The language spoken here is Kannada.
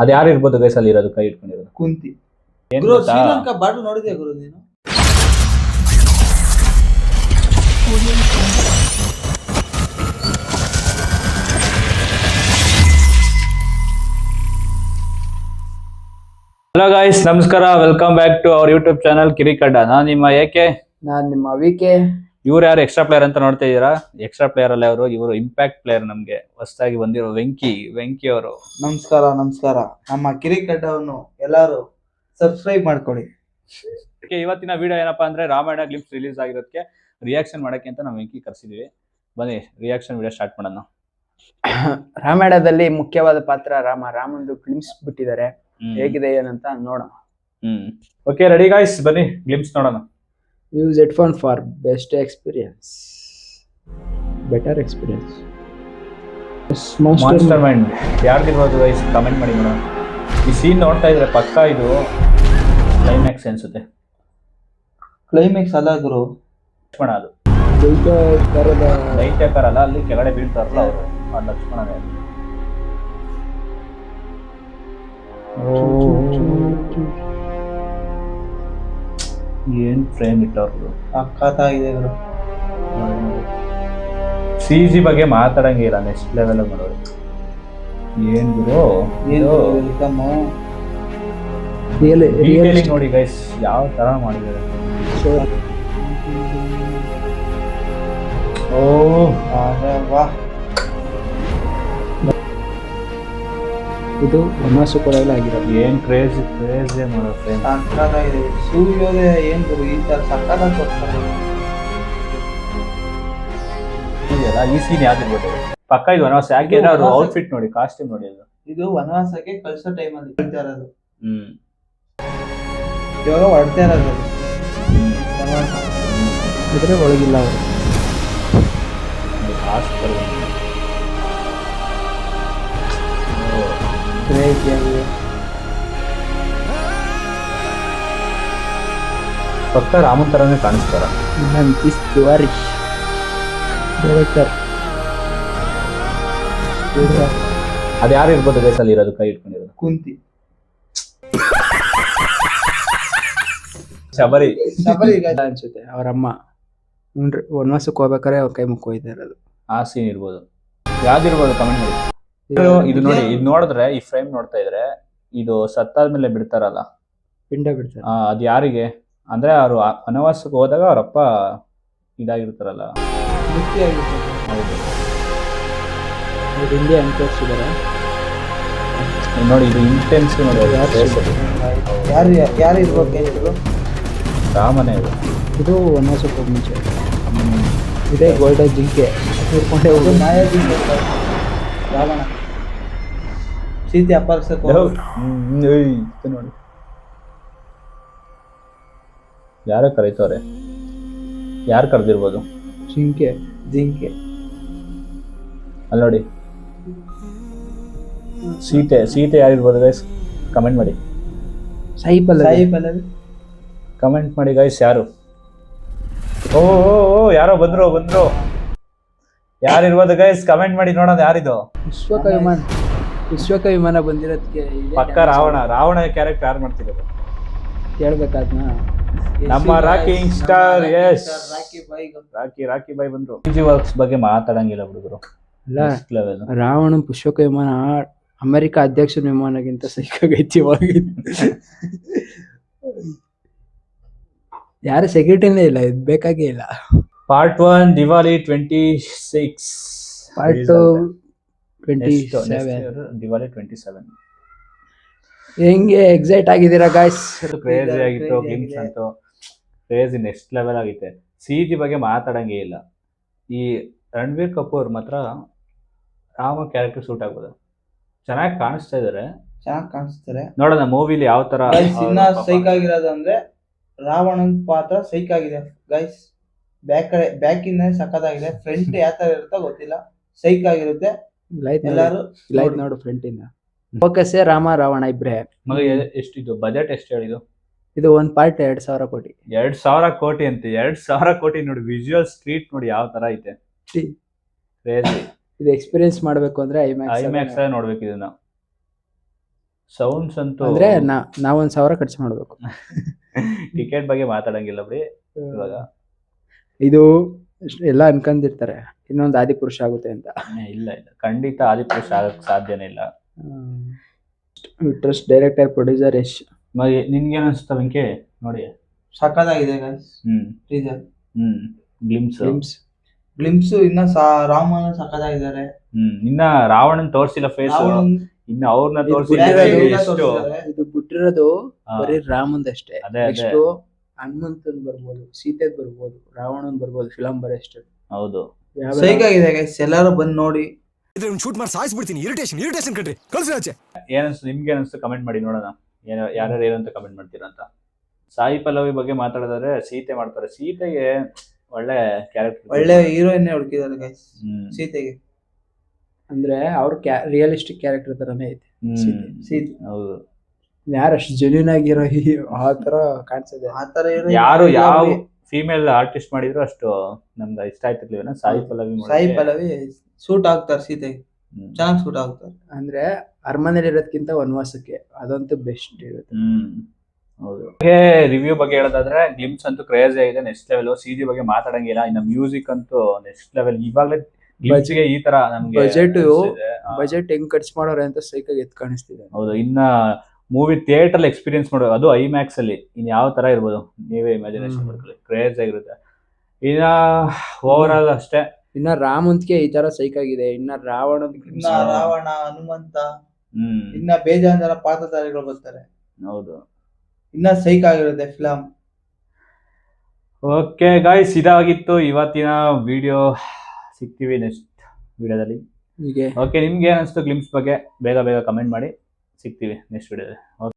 ಅದು ಯಾರು ಇರ್ಬೋದು ಗೈಸ್ ಅಲ್ಲಿ ಇರೋದು ಕೈ ಇಟ್ಕೊಂಡಿರೋದು? ಕುಂತಿ. ಏನ್ ಗುರು ಗೊತ್ತಾ? ಶ್ರೀಲಂಕಾ ಬಾರ್ಡರ್ ನೋಡಿದ್ಯಾ ಗುರು ನೀನು? ಹಲೋ ಗೈಸ್, ನಮಸ್ಕಾರ. Welcome back to our YouTube channel ಕಿರಿಕಡ್ಡ. ನಾನು ನಿಮ್ಮ ಏಕೆ. ನಾನ್ ನಿಮ್ಮ ವಿಕೆ. ಇವ್ರು ಯಾರು ಎಕ್ಸ್ಟ್ರಾ ಪ್ಲೇಯರ್ ಅಂತ ನೋಡ್ತಾ ಇದೀರಾ? ಎಕ್ಸ್ಟ್ರಾ ಪ್ಲೇಯರ್ ಅಲ್ಲ ಇವರು ಇಂಪ್ಯಾಕ್ಟ್ ಪ್ಲೇಯರ್. ನಮ್ಗೆ ಹೊಸದಾಗಿ ಬಂದಿರೋ ವೆಂಕಿ ಅವರು. ನಮಸ್ಕಾರ. ನಮ್ಮ ಕಿರಿಕಡ್ಡವನ್ನು ಎಲ್ಲಾರು ಸಬ್ಸ್ಕ್ರೈಬ್ ಮಾಡ್ಕೊಳ್ಳಿ. ಇವತ್ತಿನ ವಿಡಿಯೋ ಏನಪ್ಪಾ ಅಂದ್ರೆ ರಾಮಾಯಣ ಗ್ಲಿಮ್ಸ್ ರಿಲೀಸ್ ಆಗಿರೋದಕ್ಕೆ ರಿಯಾಕ್ಷನ್ ಮಾಡಕ್ಕೆ ಅಂತ ನಾವು ವೆಂಕಿ ಕರ್ಸಿದೀವಿ. ಬನ್ನಿ ರಿಯಾಕ್ಷನ್ ವಿಡಿಯೋ ಸ್ಟಾರ್ಟ್ ಮಾಡೋಣ. ರಾಮಾಯಣದಲ್ಲಿ ಮುಖ್ಯವಾದ ಪಾತ್ರ ರಾಮಂದು ಗ್ಲಿಮ್ಸ್ ಬಿಟ್ಟಿದ್ದಾರೆ. ಹೇಗಿದೆ ಏನಂತ ನೋಡೋಣ. ಓಕೆ, ರೆಡಿ ಗಾಯ್ಸ್, ಬನ್ನಿ ಗ್ಲಿಮ್ಸ್ ನೋಡೋಣ. Use headphone for best experience, better experience. Master mind ಯಾರ್ದಿರ್ಬೋದು ಗೈಸ್? ಕಮೆಂಟ್ ಮಾಡಿ ನೋಡೋಣ. ಈ ಸೀನ್ ನೋಡ್ತಾ ಇದ್ರೆ ಪಕ್ಕಾ ಇದು ಕ್ಲೈಮ್ಯಾಕ್ಸ್ ಅನ್ಸುತ್ತೆ. ಕ್ಲೈಮ್ಯಾಕ್ಸ್ ಅಲ್ಲ ಗುರು, ಲಕ್ಷ್ಮಣ. ಅದು ದೈತ್ಯಕಾರ ಅಲ್ಲ, ಅಲ್ಲಿ ಕೆಳಗಡೆ ಬೀಳ್ತಾರಲ್ಲ ಅವರು, ಆ ಲಕ್ಷ್ಮಣನೇ. ಏನ್ ಫ್ರೇಮ್ ಇಟ್ಟವ್ರು, ಅಕ್ಕತ್ತಾಗಿದೆ ಗುರು. CG ಬಗ್ಗೆ ಮಾತಾಡಂಗಿಲ್ಲ, ನೆಕ್ಸ್ಟ್ ಲೆವೆಲ್ ಮಾಡೋದು. ಏನ್ ಗುರು ವೆಲ್ಕಮ್. ನೋಡಿ ಗೈಸ್ ಯಾವ ತರ ಮಾಡಿದ್ದಾರೆ. ವಾಹ್, ಇದು ವನವಾಸ ಕೊಡಲು ಆಗಿರೋದು. ಏನ್ ಕ್ರೇಜಿ ಮಾಡೋ ಫ್ರೇಮ್. ಸಕ್ಕತ್ತಾಗಿದೆ. ಸೂರ್ಯೋದಯ ಏನ್ ಗುರು ಈ ತರ ಸಕ್ಕತ್ತಾಗಿ ಕೊಡ್ತಾರೆ. ಈ ಸೀನ್ ಯಾವ್ದಿರ್ಬೋದು? ಪಕ್ಕ ಇದು ವನವಾಸ. ಯಾಕೆಂದ್ರೆ ಅವ್ರು ಔಟ್ಫಿಟ್ ನೋಡಿ, ಕಾಸ್ಟ್ಯೂಮ್ ನೋಡಿ. ಇದು ವನವಾಸಕ್ಕೆ ಕಳ್ಸೋ ಟೈಮಲ್ಲಿ ಹೊಡ್ತಾ ಇರೋದು. ಇವಾಗ ಹೊಡ್ತಾ ಇರೋದು ವನವಾಸ. ಇದ್ರೆ ಒಳಗಿಲ್ಲ ಅವರು. ಪಕ್ಕ ರಾಮನ್ ತರನೇ ಕಾಣಿಸ್ತಾರ. ಅದ್ ಯಾರು ಇರ್ಬೋದು ಗೈಸ್ ಅಲ್ಲಿ ಇರೋದು ಕೈ ಇಟ್ಕೊಂಡಿರೋದು? ಕುಂತಿ. ಶಬರಿ ಅನ್ಸುತ್ತೆ. ಅವ್ರಮ್ಮ ವನವಾಸಕ್ಕೆ ಹೋಗ್ಬೇಕಾರೆ ಅವ್ರ ಕೈ ಮುಖ ಹೋಯ್ತಾ ಇರೋದು. ಆ ಸೀನ್ ಇರ್ಬೋದು. ಯಾವ್ದಿರ್ಬೋದು ಕಮೆಂಟ್ ಮಾಡಿ. ಇದು ನೋಡಿ, ಇದು ನೋಡಿದ್ರೆ ಈ ಫ್ರೇಮ್ ನೋಡ್ತಾ ಇದ್ರೆ ಇದು ಸತ್ತಾದ್ಮೇಲೆ ಬಿಡ್ತಾರಲ್ಲ ಪಿಂಡ ಬಿಡ್ತಾರೆ. ಅದ್ ಯಾರಿಗೆ ಅಂದ್ರೆ ಅವ್ರು ವನವಾಸಕ್ಕೆ ಹೋದಾಗ ಅವ್ರಪ್ಪ ಇದಾಗಿರ್ತಾರಲ್ಲ. ಹೌದು, ಹಿಂದೆ ಹೆಂಗ್ ತೋರಿಸಿದಾರೆ ನೋಡಿ. ಇದು ಇಂಟೆನ್ಸ್ ನೋಡಿ. ಯಾರು ಇರ್ಬೇಕು? ರಾಮನೇ ಇದು. ಇದು ವನವಾಸಕ್ಕೆ ಹೋಗಿ ಮುಂಚೆ ಇದೇ ಗೋಲ್ಡನ್ ಜಿಂಕೆ ಹಿಡ್ಕೊಂಡೆ ಹೋಗಿ ಮಾಯಾ ಜಿಂಕೆ. ರಾವಣ ಸೀತೆ ಅಪಹರಿಸಕ್ಕೆ ನೋಡಿ. ಯಾರ ಕರೀತವ್ರೆ? ಯಾರು ಕರೆದಿರ್ಬೋದು? ಜಿಂಕೆ ಅಲ್ಲಿ ನೋಡಿ. ಸೀತೆ ಯಾರಿರ್ಬೋದು ಗೈಸ್? ಕಮೆಂಟ್ ಮಾಡಿ. ಸಾಯಿ ಪಲ್ಲವಿ ಕಮೆಂಟ್ ಮಾಡಿ ಗೈಸ್. ಯಾರು? ಓ ಯಾರೋ ಬಂದ್ರು. ಯಾರಿರ್ಬೋದು ಗೈಸ್? ಕಮೆಂಟ್ ಮಾಡಿ ನೋಡೋಣ. ಯಾರಿದು? ವಿಶ್ವಕ ವಿಮಾನ ಬಂದಿರೋದಕ್ಕೆ ಪಕ್ಕ ರಾವಣ ಕ್ಯಾರೆಕ್ಟರ್ ಯಾರು ಮಾಡ್ತಿರೋದು ಹೇಳ್ಬೇಕಾದ್ನ? ನಮ್ಮ ರಾಕಿಂಗ್ ಸ್ಟಾರ್. ಎಸ್, ರಾಕಿ ಬಾಯ್ ಬಂದ್ರು. ವರ್ಕ್ಸ್ ಬಗ್ಗೆ ಮಾತಾಡಂಗಿಲ್ಲ ಹುಡುಗರು. ರಾವಣ ಪುಷ್ಪಕ ವಿಮಾನ ಅಮೆರಿಕ ಅಧ್ಯಕ್ಷರ ವಿಮಾನಗಿಂತ ಸೈಕಾಗೈತಿ. ಯಾರು ಸೆಕ್ಯೂರಿಟಿನೇ ಇಲ್ಲ, ಇದು ಬೇಕಾಗೇ ಇಲ್ಲ. Part 1 Diwali 26, part 2 27, Diwali 27. ಹೆಂಗೆ ಎಕ್ಸೈಟ್ ಆಗಿದ್ದೀರಾ ಗಾಯ್ಸ್? ಕ್ರೇಜಿ ಆಗಿತ್ತು. ಗ್ಲಿಮ್ಸ್ ಅಂತೂ ಕ್ರೇಜಿ ನೆಕ್ಸ್ಟ್ ಲೆವೆಲ್ ಆಗೈತೆ. CG ಬಗ್ಗೆ ಮಾತಾಡಂಗೇ ಇಲ್ಲ. ಈ ರಣಬೀರ್ ಕಪೂರ್ ಮಾತ್ರ ರಾಮ ಕ್ಯಾರೆಕ್ಟರ್ ಸೂಟ್ ಆಗ್ಬೋದು. ಚೆನ್ನಾಗಿ ಕಾಣಿಸ್ತಾರೆ. ನೋಡೋಣ ಮೂವಿಲಿ ಯಾವ ತರ. ಇನ್ನ ಸೈಕ್ ಆಗಿರೋದು ಅಂದ್ರೆ ರಾವಣನ್ ಪಾತ್ರ ಸೈಕ್ ಆಗಿದೆ ಗೈಸ್. ಬ್ಯಾಕ್ ಇಂದ ಸಖತ್ತಾಗಿದೆ. ಫ್ರಂಟ್ ಯಾವ ತರ ಇರುತ್ತೋ ಗೊತ್ತಿಲ್ಲ, ಸೈಕ್ ಆಗಿರುತ್ತೆ. ಎಲ್ಲಾರು ನೋಡು ಫ್ರಂಟ್ ಇಂದ. ಫೋಕಸ್ ರಾಮ ರಾವಣ ಇಬ್ರೆ. ಎಷ್ಟಿದು ಬಜೆಟ್? ಎಷ್ಟು ಹೇಳಿದು? ಇದು ಒಂದ್ ಪಾರ್ಟ್ 2,000 ಕೋಟಿ. 2,000 ಕೋಟಿ ಅಂತೆ. 2,000 ಕೋಟಿ ನೋಡಿ. ವಿಜುವಲ್ ಸ್ಟ್ರೀಟ್ ನೋಡಿ ಯಾವ ತರ ಐತೆ. ಕ್ರೇಜಿ. ಇದು ಎಕ್ಸ್ಪೀರಿಯನ್ಸ್ ಮಾಡ್ಬೇಕು ಅಂದ್ರೆ ಐಮ್ಯಾಕ್ಸ್ ನೋಡ್ಬೇಕು ಇದನ್ನ. ಸೌಂಡ್ಸ್ ಅಂತೂ ಅಂದ್ರೆ ನಾವೊಂದ್ 1,000 ಖರ್ಚು ಮಾಡ್ಬೇಕು. ಟಿಕೆಟ್ ಬಗ್ಗೆ ಮಾತಾಡಂಗಿಲ್ಲ ಬಿಡಿ ಇವಾಗ. ಇದು ಎಲ್ಲ ಅನ್ಕೊಂಡಿರ್ತಾರೆ ಇನ್ನೊಂದು ಆದಿಪುರುಷ ಆಗುತ್ತೆ ಅಂತ. ಇಲ್ಲ ಖಂಡಿತ ಆದಿಪುರುಷ ಆಗಕ್ ಸಾಧ್ಯನೇ ಇಲ್ಲ. Trust director producer Yash. ನಿನ್ಗೇನ್ ಅನ್ಸುತ್ತ ವೆಂಕಿ ನೋಡಿ? ಸಖತ್ತಾಗಿದೆ ಗೈಸ್ ಟೀಸರ್. ಗ್ಲಿಮ್ಸ್ ಇನ್ನ ರಾಮನ ಸಖತ್ತಾಗಿದ್ದಾರೆ. ಇನ್ನ ರಾವಣನ್ ತೋರ್ಸಿಲ್ಲ ಫೇಸ್, ಇನ್ನ ಅವ್ರನ್ನ ಇದು ಬಿಟ್ಟಿರೋದು ಬರೀ ರಾಮಂದಷ್ಟೇ. ಅದೇ ನೆಕ್ಸ್ಟ್ ಹನುಮಂತನ್ ಬರ್ಬೋದು, ಸೀತೆದ್ ಬರ್ಬೋದು, ರಾವಣನ್ ಬರ್ಬೋದು, ಫಿಲಂ ಬರೋಷ್ಟು. ಹೌದು ಸೈಕಾಗಿದೆ ಗೈಸ್, ಎಲ್ಲರೂ ಬಂದ್ ನೋಡಿ. ಶೂಟ್ ಮಾಡಿ ಸಾಯಿಸ್ಬಿಡ್ತೀನಿ. ಇರಿಟೇಷನ್ ಕಣ್ರಿ, ಕಳ್ಸಿ ಆಚೆ. ಏನನ್ಸ್ತು ನಿಮ್ಗೆ? ಅನಿಸ್ತು ಕಮೆಂಟ್ ಮಾಡಿ ನೋಡೋಣ. ಯಾರ್ಯಾರು ಏನಂತ ಕಮೆಂಟ್ ಮಾಡ್ತೀರಾ ಅಂತ. ಸಾಯಿ ಪಲ್ಲವಿ ಬಗ್ಗೆ ಮಾತಾಡಿದ್ರೆ ಸೀತೆ ಮಾಡ್ತಾರೆ. ಸೀತೆಗೆ ಒಳ್ಳೆ ಕ್ಯಾರೆಕ್ಟರ್, ಒಳ್ಳೆ ಹೀರೋಯಿನ್ ಹುಡುಕಿದ್ದಾರೆ ಗೈಸ್ ಸೀತೆಗೆ. ಅಂದ್ರೆ ಅವ್ರ ರಿಯಲಿಸ್ಟಿಕ್ ಕ್ಯಾರೆಕ್ಟರ್ ತರನೇ ಐತೆ ಸೀತೆ. ಹೌದು, ಯಾರಷ್ಟು ಜೆನ್ಯೂನ್ ಆಗಿರೋ ಆ ತರ ಕಾಣಿಸಿದೆ. ಆತರ ಯಾರು ಯಾವ ಫೀಮೇಲ್ ಆರ್ಟಿಸ್ಟ್ ಮಾಡಿದ್ರು ಅಷ್ಟು ನಮ್ಗೆ ಇಷ್ಟ ಆಯ್ತಿರ್ಲಿಲ್ಲ. ಸಾಯಿ ಪಲ್ಲವಿ ಸೂಟ್ ಆಗ್ತಾರೆ ಸೀತೆಗೆ, ಚೆನ್ನಾಗಿ ಸೂಟ್ ಆಗ್ತಾರೆ. ಅಂದ್ರೆ ಅರಮನೆಯಲ್ಲಿ ಇರೋದಕ್ಕಿಂತ ವನವಾಸಕ್ಕೆ ಅದಂತೂ ಬೆಸ್ಟ್ ಇರುತ್ತೆ. ಹೌದು. ರಿವ್ಯೂ ಬಗ್ಗೆ ಹೇಳೋದಾದ್ರೆ ಗ್ಲಿಮ್ಸ್ ಅಂತೂ ಕ್ರೇಜಿ ಆಗಿದೆ, ನೆಕ್ಸ್ಟ್ ಲೆವೆಲ್. ಸಿಜಿ ಬಗ್ಗೆ ಮಾತಾಡಂಗಿಲ್ಲ. ಇನ್ನು ಮ್ಯೂಸಿಕ್ ಅಂತೂ ನೆಕ್ಸ್ಟ್ ಲೆವೆಲ್. ಇವಾಗಲೇ ಗ್ಲಿಮ್ಸ್ಗೆ ಈ ತರ ನಮ್ಗೆ ಬಜೆಟ್ ಹೆಂಗ್ ಖರ್ಚು ಮಾಡೋರೆ ಅಂತ ಸೈಕಾಗಿ ಎತ್ ಕಾಣಿಸ್ತಿದೆ. ಹೌದು. ಇನ್ನ ಮೂವಿ ಥಿಯೇಟರ್ ಎಕ್ಸ್ಪೀರಿಯನ್ಸ್ ಮಾಡೋದು, ಅದು ಐಮ್ಯಾಕ್ಸ್ ಅಲ್ಲಿ, ಇನ್ ಯಾವ ತರ ಇರ್ಬೋದು ನೀವೇ ಇಮ್ಯಾಜಿನೇಷನ್ ಮಾಡ್ಕೊಳ್ಳಿ. ಕ್ರೇಜ್ ಆಗಿರುತ್ತೆ. ಇನ್ನ ಓವರ್ ಆಲ್ ಅಷ್ಟೇ. ಇನ್ನ ರಾಮಂತ್ಗೆ ಈ ತರ ಸೈಕಾಗಿದೆ. ಇನ್ನ ರಾವಣ, ಹನುಮಂತ, ಇನ್ನ ಬೇಜಾನ್ ಜನ ಪಾತ್ರಧಾರಿಗಳು ಬರ್ತಾರೆ. ಹೌದು, ಇನ್ನ ಸೈಕ್ ಆಗಿರುತ್ತೆ ಫಿಲಂ. ಓಕೆ ಗಾಯ್ಸ್, ಇದಾಗಿತ್ತು ಇವತ್ತಿನ ವಿಡಿಯೋ. ಸಿಗ್ತೀವಿ ನೆಕ್ಸ್ಟ್ ವಿಡಿಯೋದಲ್ಲಿ. ಓಕೆ, ನಿಮ್ಗೆ ಏನಿಸ್ತು ಗ್ಲಿಮ್ಸ್ ಬಗ್ಗೆ ಬೇಗ ಕಮೆಂಟ್ ಮಾಡಿ. ಸಿಗ್ತೀವಿ ನೆಕ್ಸ್ಟ್ ವಿಡಿಯೋದಲ್ಲಿ. ಓಕೆ.